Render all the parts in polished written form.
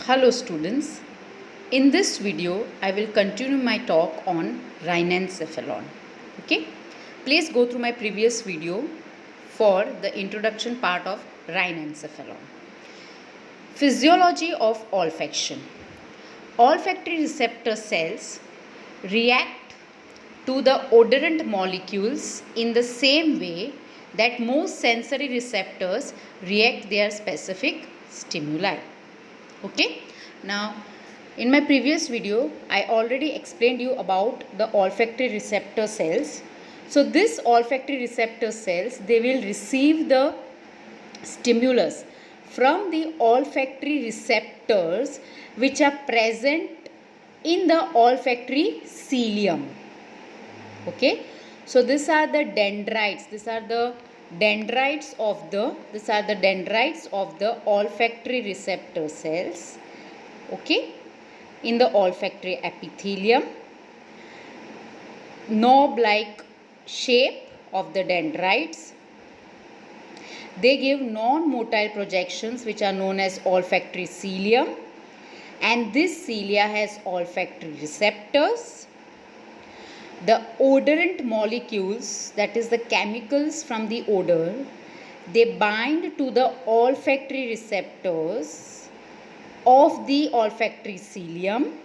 Hello students, in this video I will continue my talk on rhinencephalon. Okay, please go through my previous video for the introduction part of rhinencephalon. Physiology of olfaction. Olfactory receptor cells react to the odorant molecules in the same way that most sensory receptors react their specific stimuli. Okay, now in my previous video I already explained you about the olfactory receptor cells. So this olfactory receptor cells, they will receive the stimulus from the olfactory receptors which are present in the olfactory cilium. Okay, so these are the dendrites, these are the dendrites of the olfactory receptor cells. Okay, in the olfactory epithelium, knob like shape of the dendrites, they give non-motile projections which are known as olfactory cilium, and this cilia has olfactory receptors. The odorant molecules, that is the chemicals from the odor, they bind to the olfactory receptors of the olfactory cilium.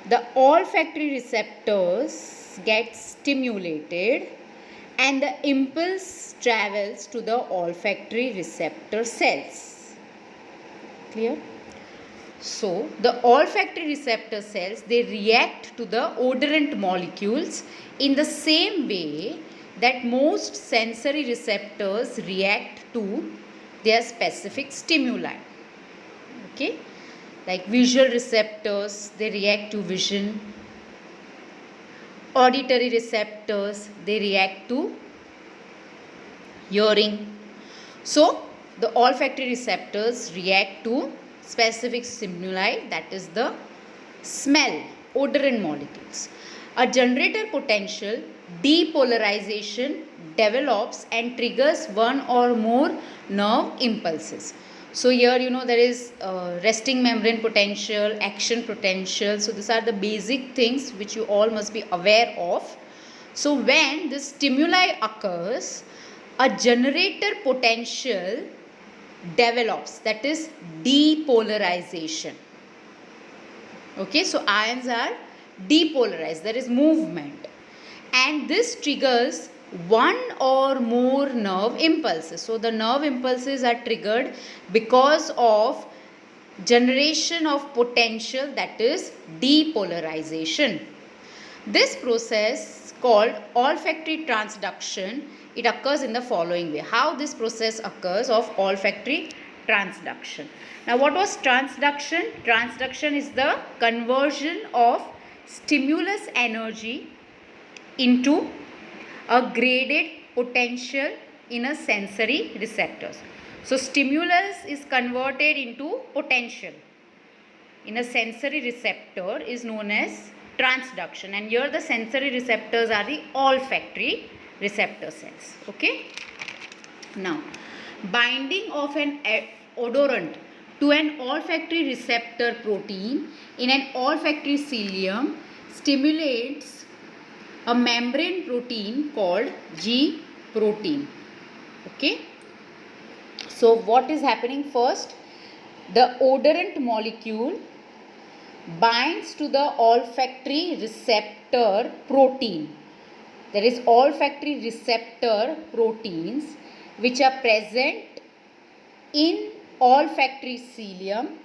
The olfactory receptors get stimulated and the impulse travels to the olfactory receptor cells. Clear? So, the olfactory receptor cells, they react to the odorant molecules in the same way that most sensory receptors react to their specific stimuli. Okay, like visual receptors, they react to vision. Auditory receptors, they react to hearing. So, the olfactory receptors react to specific stimuli, that is the smell, odorant molecules. A generator potential depolarization develops and triggers one or more nerve impulses. So here there is resting membrane potential, action potential. So these are the basic things which you all must be aware of. So when the stimuli occurs, a generator potential develops, that is depolarization. Okay, so ions are depolarized, there is movement, and this triggers one or more nerve impulses. So the nerve impulses are triggered because of generation of potential, that is depolarization. This process called olfactory transduction, it occurs in the following way. How this process occurs of olfactory transduction. Now what was transduction? Transduction is the conversion of stimulus energy into a graded potential in a sensory receptors. So stimulus is converted into potential in a sensory receptor is known as transduction, and here the sensory receptors are the olfactory receptor cells. Okay, now binding of an odorant to an olfactory receptor protein in an olfactory cilium stimulates a membrane protein called G protein. Okay, so what is happening first? The odorant molecule binds to the olfactory receptor protein. There is olfactory receptor proteins which are present in olfactory cilium,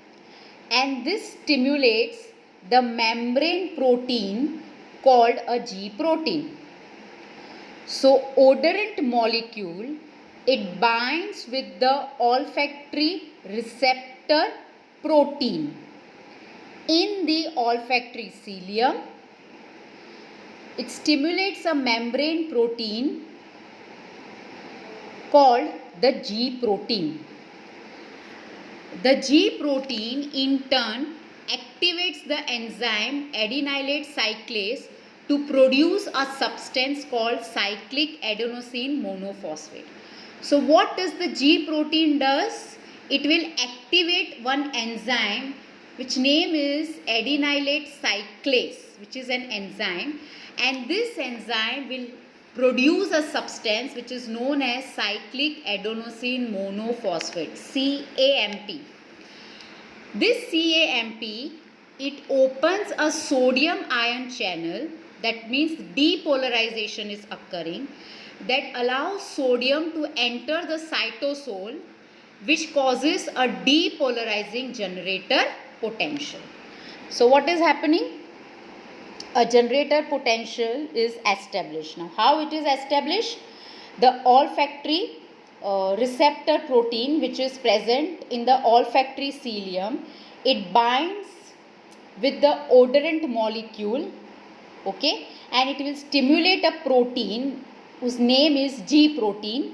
and this stimulates the membrane protein called a G protein. So odorant molecule, it binds with the olfactory receptor protein in the olfactory cilium. It stimulates a membrane protein called the G protein. The G protein in turn activates the enzyme adenylate cyclase to produce a substance called cyclic adenosine monophosphate. So what does the G protein does? it will activate one enzyme which name is adenylate cyclase, which is an enzyme, and this enzyme will produce a substance which is known as cyclic adenosine monophosphate, CAMP. This CAMP, it opens a sodium ion channel, that means depolarization is occurring, that allows sodium to enter the cytosol, which causes a depolarizing generator potential. So what is happening? A generator potential is established. Now how it is established? The olfactory receptor protein which is present in the olfactory cilium, it binds with the odorant molecule, okay, and it will stimulate a protein whose name is G protein.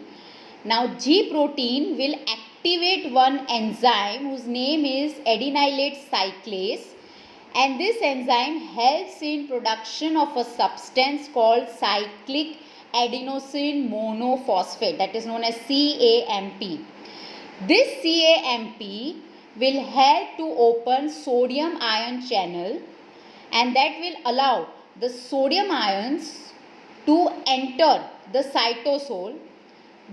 Now G protein will activate one enzyme whose name is adenylate cyclase, and this enzyme helps in production of a substance called cyclic adenosine monophosphate, that is known as CAMP. This CAMP will help to open sodium ion channel, and that will allow the sodium ions to enter the cytosol,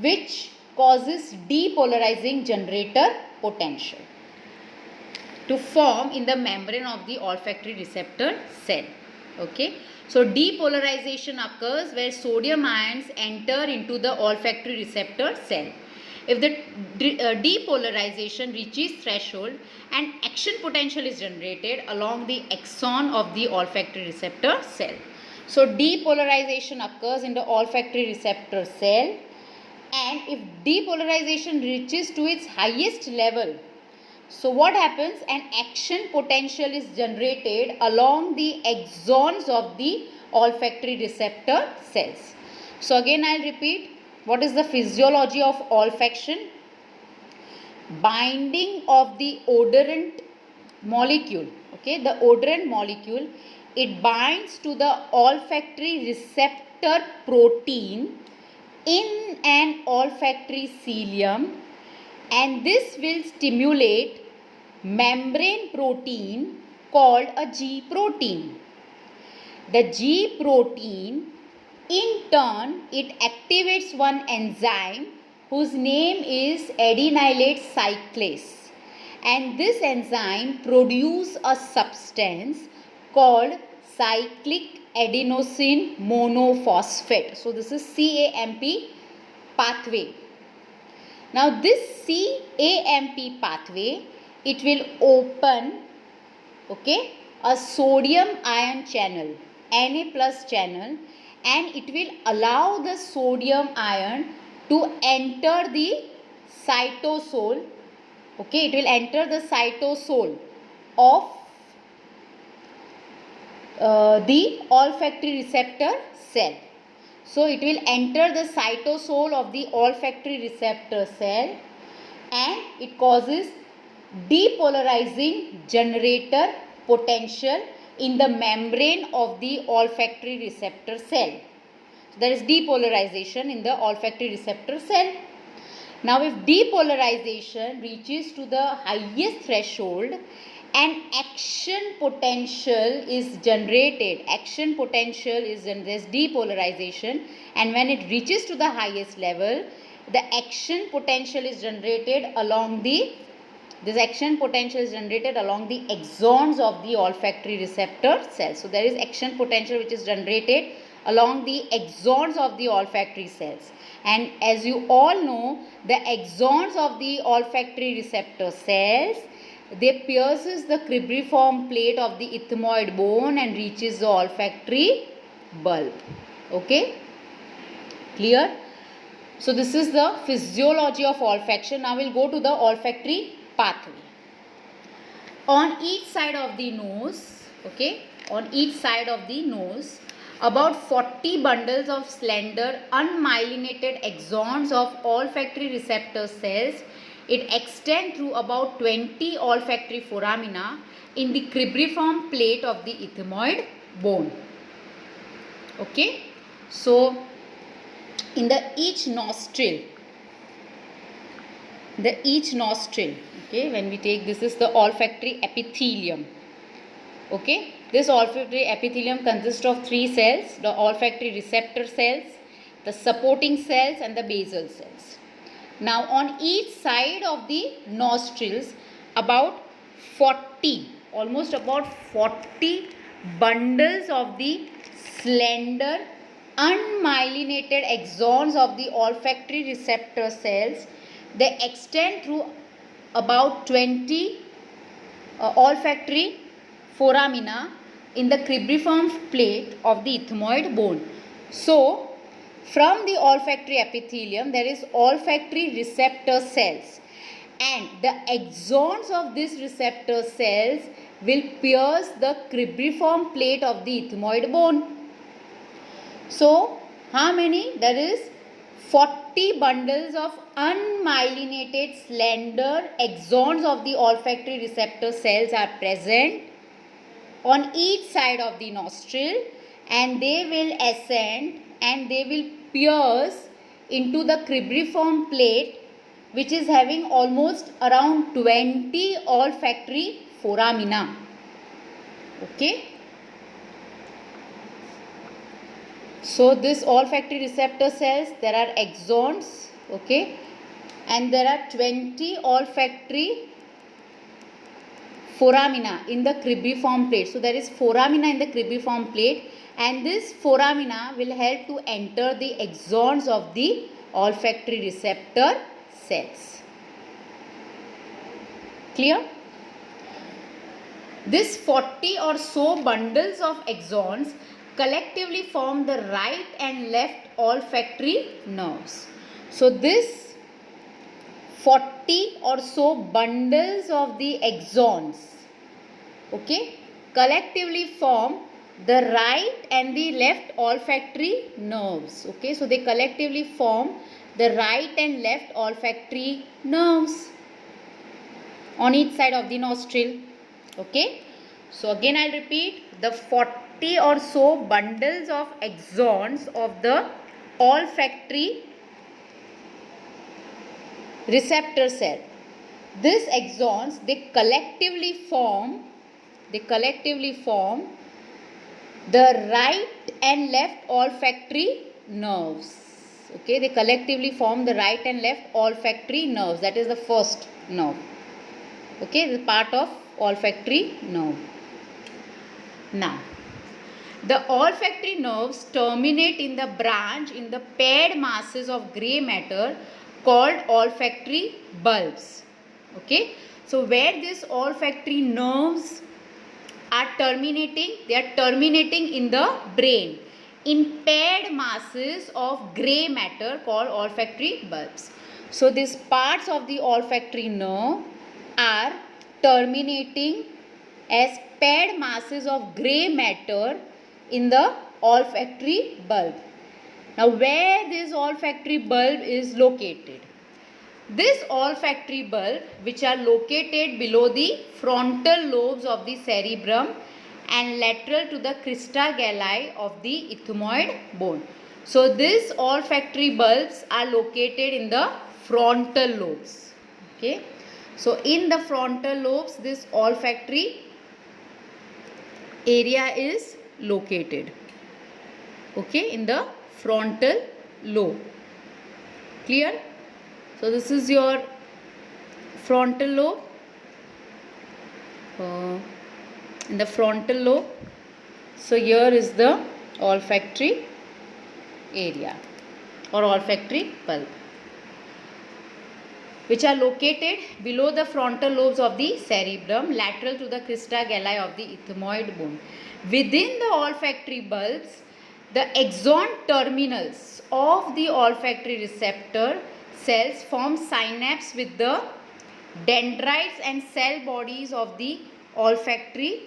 which causes depolarizing generator potential to form in the membrane of the olfactory receptor cell. Okay, so depolarization occurs where sodium ions enter into the olfactory receptor cell. If the depolarization reaches threshold, an action potential is generated along the axon of the olfactory receptor cell. So depolarization occurs in the olfactory receptor cell, and if depolarization reaches to its highest level, so what happens? An action potential is generated along the axons of the olfactory receptor cells. So again I will repeat, what is the physiology of olfaction? Binding of the odorant molecule, okay, the odorant molecule, it binds to the olfactory receptor protein in an olfactory cilium, and this will stimulate membrane protein called a G protein. The G protein, in turn, it activates one enzyme whose name is adenylate cyclase, and this enzyme produces a substance called cyclic adenosine monophosphate. So this is CAMP pathway. Now this CAMP pathway, it will open, okay, a sodium ion channel, Na plus channel, and it will allow the sodium ion to enter the cytosol, okay, it will enter the cytosol of the olfactory receptor cell. So it will enter the cytosol of the olfactory receptor cell, and it causes depolarizing generator potential in the membrane of the olfactory receptor cell. So there is depolarization in the olfactory receptor cell. Now if depolarization reaches to the highest threshold, an action potential is generated. Action potential is this depolarization, and when it reaches to the highest level, the action potential is generated along the axons of the olfactory receptor cells. So there is action potential which is generated along the axons of the olfactory cells, and as you all know, the axons of the olfactory receptor cells, they pierces the cribriform plate of the ethmoid bone and reaches the olfactory bulb. Okay, clear? So this is the physiology of olfaction. Now we'll go to the olfactory pathway. On each side of the nose, okay, on each side of the nose, about 40 bundles of slender unmyelinated axons of olfactory receptor cells, it extends through about 20 olfactory foramina in the cribriform plate of the ethmoid bone. Okay, so in the each nostril, the each nostril. Okay, when we take, this is the olfactory epithelium. Okay, this olfactory epithelium consists of three cells: the olfactory receptor cells, the supporting cells, and the basal cells. Now, on each side of the nostrils, about 40, almost about 40 bundles of the slender unmyelinated axons of the olfactory receptor cells. They extend through about 20 olfactory foramina in the cribriform plate of the ethmoid bone. So, from the olfactory epithelium, there is olfactory receptor cells, and the axons of these receptor cells will pierce the cribriform plate of the ethmoid bone. So, how many? There is 40 bundles of unmyelinated slender axons of the olfactory receptor cells are present on each side of the nostril, and they will ascend and they will pierce into the cribriform plate, which is having almost around 20 olfactory foramina. Okay. So, this olfactory receptor cells, there are axons, okay, and there are 20 olfactory foramina in the cribriform plate. So, there is foramina in the cribriform plate, and this foramina will help to enter the axons of the olfactory receptor cells. Clear? This 40 or so bundles of axons collectively form the right and left olfactory nerves. So, this 40 or so bundles of the axons, okay, collectively form the right and the left olfactory nerves. Okay, so they collectively form the right and left olfactory nerves on each side of the nostril. Okay, so again I'll repeat, the 40 or so bundles of axons of the olfactory receptor cell. These axons, they collectively form the right and left olfactory nerves. Okay, they collectively form the right and left olfactory nerves. That is the first nerve. Okay, this is part of olfactory nerve. Now, the olfactory nerves terminate in the branch in the paired masses of grey matter called olfactory bulbs. Okay, so where these olfactory nerves are terminating, they are terminating in the brain in paired masses of grey matter called olfactory bulbs. So these parts of the olfactory nerve are terminating as paired masses of grey matter in the olfactory bulb. Now, where this olfactory bulb is located? This olfactory bulb, which are located below the frontal lobes of the cerebrum and lateral to the crista galli of the ethmoid bone. So, these olfactory bulbs are located in the frontal lobes. Okay. So, in the frontal lobes, this olfactory area is located. Okay, in the frontal lobe. Clear? So, this is your frontal lobe. In the frontal lobe. So, here is the olfactory area or olfactory bulb, which are located below the frontal lobes of the cerebrum, lateral to the crista galli of the ethmoid bone. Within the olfactory bulbs, the axon terminals of the olfactory receptor cells form synapse with the dendrites and cell bodies of the olfactory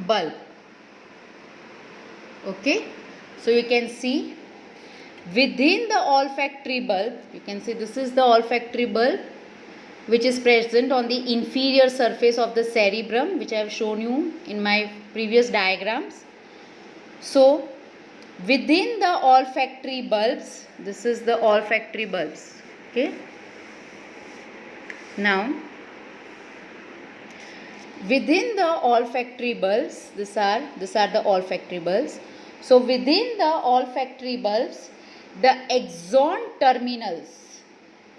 bulb. Okay, so you can see within the olfactory bulb, you can see this is the olfactory bulb which is present on the inferior surface of the cerebrum, which I have shown you in my previous diagrams. So, within the olfactory bulbs, this is the olfactory bulbs. Okay, Now, within the olfactory bulbs, these are the olfactory bulbs. So within the olfactory bulbs, the axon terminals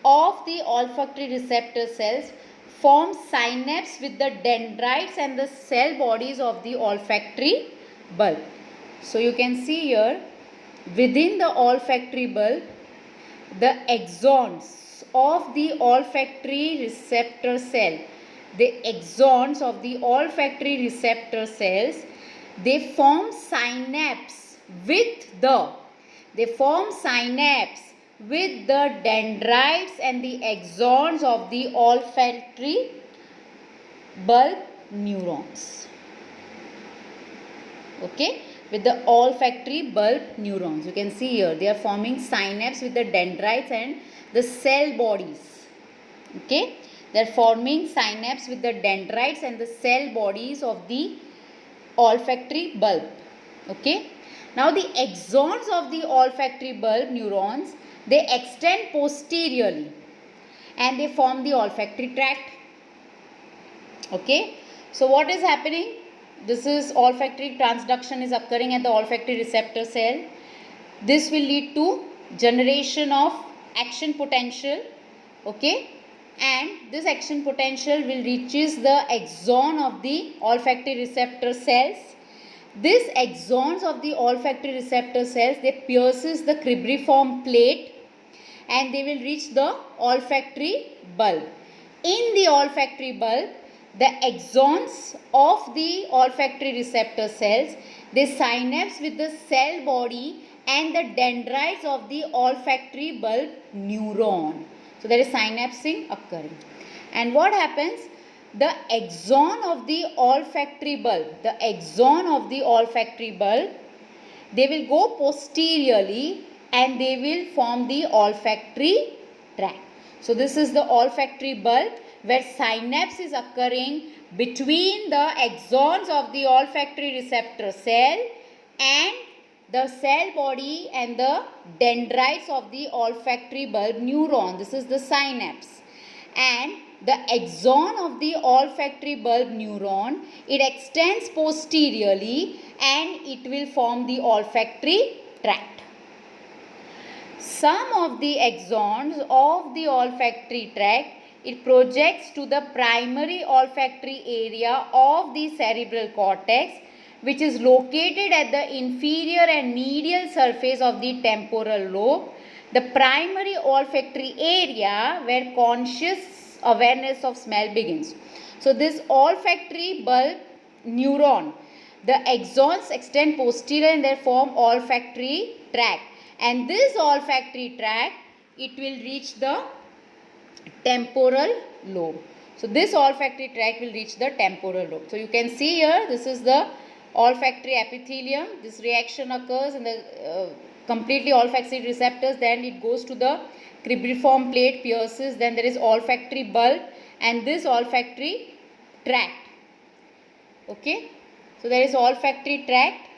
of the olfactory receptor cells form synapse with the dendrites and the cell bodies of the olfactory bulb. So you can see here, within the olfactory bulb, the axons of the olfactory receptor cell, the axons of the olfactory receptor cells, they form synapse with the dendrites and the axons of the olfactory bulb neurons. Okay, with the olfactory bulb neurons. You can see here, they are forming synapse with the dendrites and the cell bodies. Okay, they are forming synapse with the dendrites and the cell bodies of the olfactory bulb. Okay, now the axons of the olfactory bulb neurons, they extend posteriorly and they form the olfactory tract. Okay, so what is happening? This is olfactory transduction is occurring at the olfactory receptor cell. This will lead to generation of action potential. Okay, and this action potential will reaches the axon of the olfactory receptor cells. These axons of the olfactory receptor cells, they pierces the cribriform plate and they will reach the olfactory bulb. In the olfactory bulb, the axons of the olfactory receptor cells, they synapse with the cell body and the dendrites of the olfactory bulb neuron. So there is synapsing occurring. And what happens? The axon of the olfactory bulb, they will go posteriorly and they will form the olfactory tract. So this is the olfactory bulb where synapse is occurring between the axons of the olfactory receptor cell and the cell body and the dendrites of the olfactory bulb neuron. This is the synapse. And the axon of the olfactory bulb neuron, it extends posteriorly and it will form the olfactory tract. Some of the axons of the olfactory tract, it projects to the primary olfactory area of the cerebral cortex, which is located at the inferior and medial surface of the temporal lobe, the primary olfactory area where conscious awareness of smell begins. So this olfactory bulb neuron, the axons extend posterior and they form olfactory tract. And this olfactory tract, it will reach the temporal lobe. So this olfactory tract will reach the temporal lobe. So you can see here, this is the olfactory epithelium. This reaction occurs in the completely olfactory receptors, then it goes to the cribriform plate, pierces, then there is olfactory bulb and this olfactory tract. Okay, so there is olfactory tract.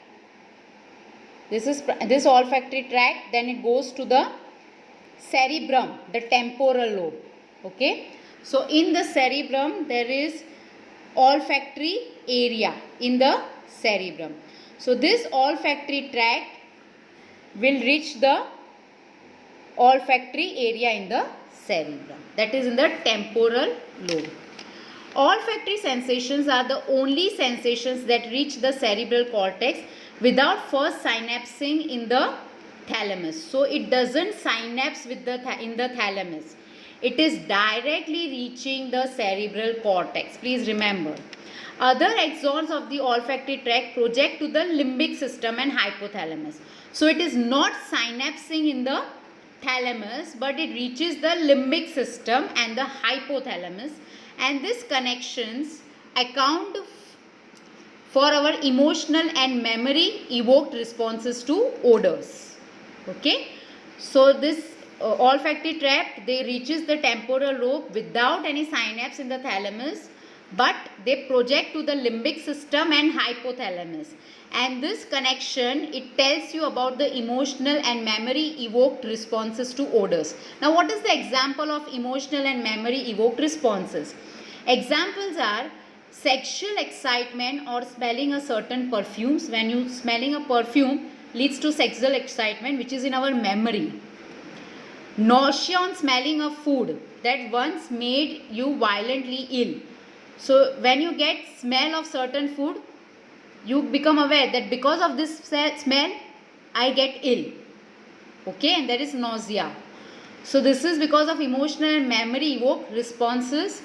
This is this olfactory tract, then it goes to the cerebrum, the temporal lobe. Okay, so in the cerebrum there is olfactory area in the cerebrum. So this olfactory tract will reach the olfactory area in the cerebrum, that is in the temporal lobe. Olfactory sensations are the only sensations that reach the cerebral cortex without first synapsing in the thalamus. So it doesn't synapse with in the thalamus. It is directly reaching the cerebral cortex. Please remember. Other axons of the olfactory tract project to the limbic system and hypothalamus. So it is not synapsing in the thalamus, but it reaches the limbic system and the hypothalamus. And these connections account for our emotional and memory evoked responses to odors. Okay, so this olfactory tract, they reaches the temporal lobe without any synapse in the thalamus, but they project to the limbic system and hypothalamus. And this connection, it tells you about the emotional and memory evoked responses to odors. Now, what is the example of emotional and memory evoked responses? Examples are sexual excitement or smelling a certain perfumes. When you smelling a perfume leads to sexual excitement, which is in our memory. Nausea on smelling of food that once made you violently ill. So when you get smell of certain food, you become aware that because of this smell, I get ill. Okay, and there is nausea. So this is because of emotional and memory evoked responses,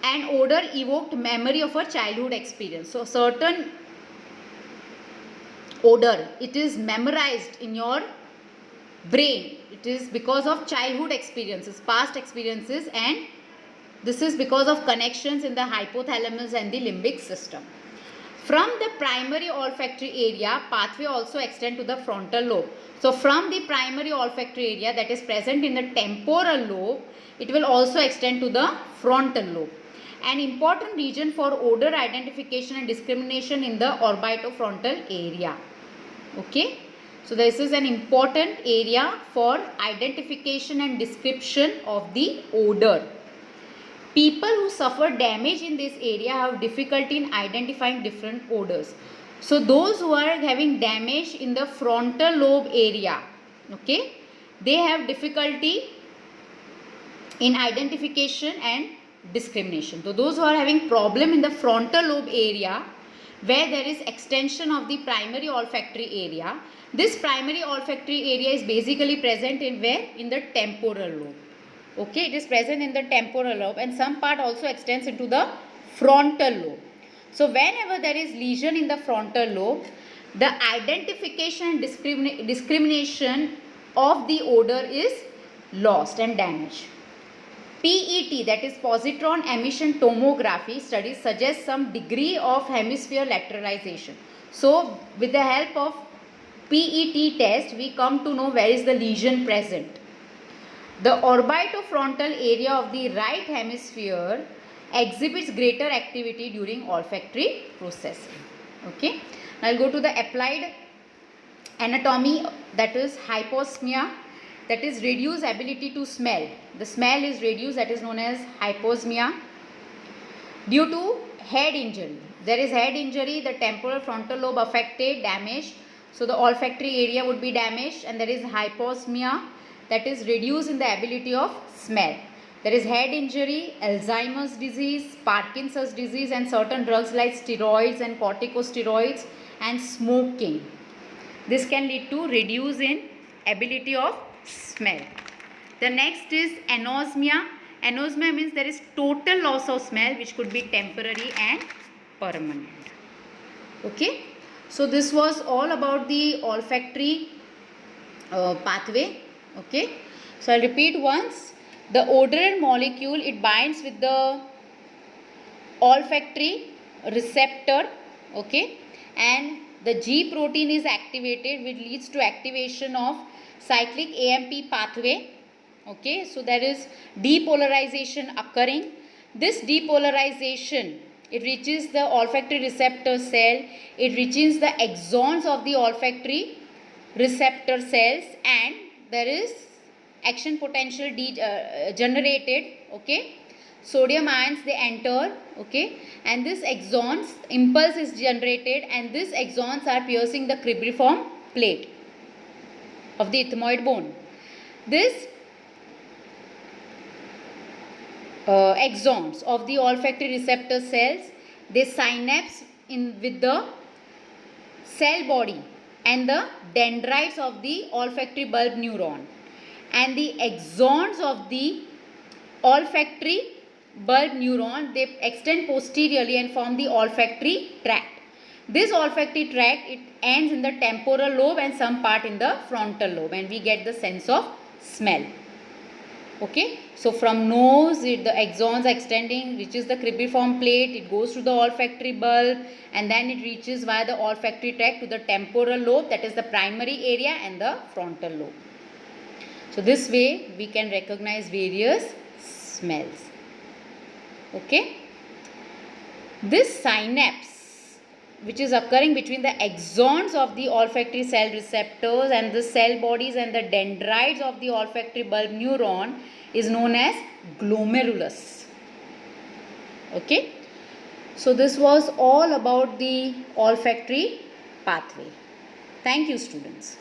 and odor evoked memory of a childhood experience. So certain odor, it is memorized in your brain. It is because of childhood experiences, past experiences, and this is because of connections in the hypothalamus and the limbic system. From the primary olfactory area, pathway also extend to the frontal lobe. So from the primary olfactory area that is present in the temporal lobe, it will also extend to the frontal lobe. An important region for odor identification and discrimination in the orbitofrontal area. Okay. So this is an important area for identification and description of the odor. People who suffer damage in this area have difficulty in identifying different odors. So those who are having damage in the frontal lobe area, okay, they have difficulty in identification and discrimination. So those who are having problem in the frontal lobe area, where there is extension of the primary olfactory area, this primary olfactory area is basically present in where? In the temporal lobe. Okay, it is present in the temporal lobe, and some part also extends into the frontal lobe. So whenever there is lesion in the frontal lobe, the identification and discrimination of the odor is lost and damaged. PET, that is positron emission tomography studies suggest some degree of hemisphere lateralization. So with the help of PET test, we come to know where is the lesion present. The orbitofrontal area of the right hemisphere exhibits greater activity during olfactory processing. Okay. Now I'll go to the applied anatomy, that is hyposmia, that is reduced ability to smell. The smell is reduced, that is known as hyposmia. Due to head injury, there is head injury, the temporal frontal lobe affected, damaged. So the olfactory area would be damaged, and there is hyposmia, that is reduced in the ability of smell. There is head injury, Alzheimer's disease, Parkinson's disease, and certain drugs like steroids and corticosteroids, and smoking. This can lead to reduce in ability of smell. The next is anosmia. Anosmia means there is total loss of smell, which could be temporary and permanent. Okay. So this was all about the olfactory pathway. Okay. So I'll repeat once. The odorant molecule, it binds with the olfactory receptor. Okay. And the G protein is activated, which leads to activation of cyclic AMP pathway. Okay. So there is depolarization occurring. This depolarization, it reaches the olfactory receptor cell. It reaches the axons of the olfactory receptor cells, and there is action potential generated. Okay. Sodium ions, they enter. Okay. And this axons impulse is generated, and these axons are piercing the cribriform plate of the ethmoid bone. This axons of the olfactory receptor cells, they synapse in with the cell body and the dendrites of the olfactory bulb neuron, and the axons of the olfactory bulb neuron, they extend posteriorly and form the olfactory tract. This olfactory tract, it ends in the temporal lobe and some part in the frontal lobe, and we get the sense of smell. Okay. So from nose, the axons are extending, reaches the cribriform plate, it goes to the olfactory bulb, and then it reaches via the olfactory tract to the temporal lobe, that is the primary area, and the frontal lobe. So this way we can recognize various smells. Okay. This synapse, which is occurring between the axons of the olfactory cell receptors and the cell bodies and the dendrites of the olfactory bulb neuron, is known as glomerulus. Okay. So this was all about the olfactory pathway. Thank you, students.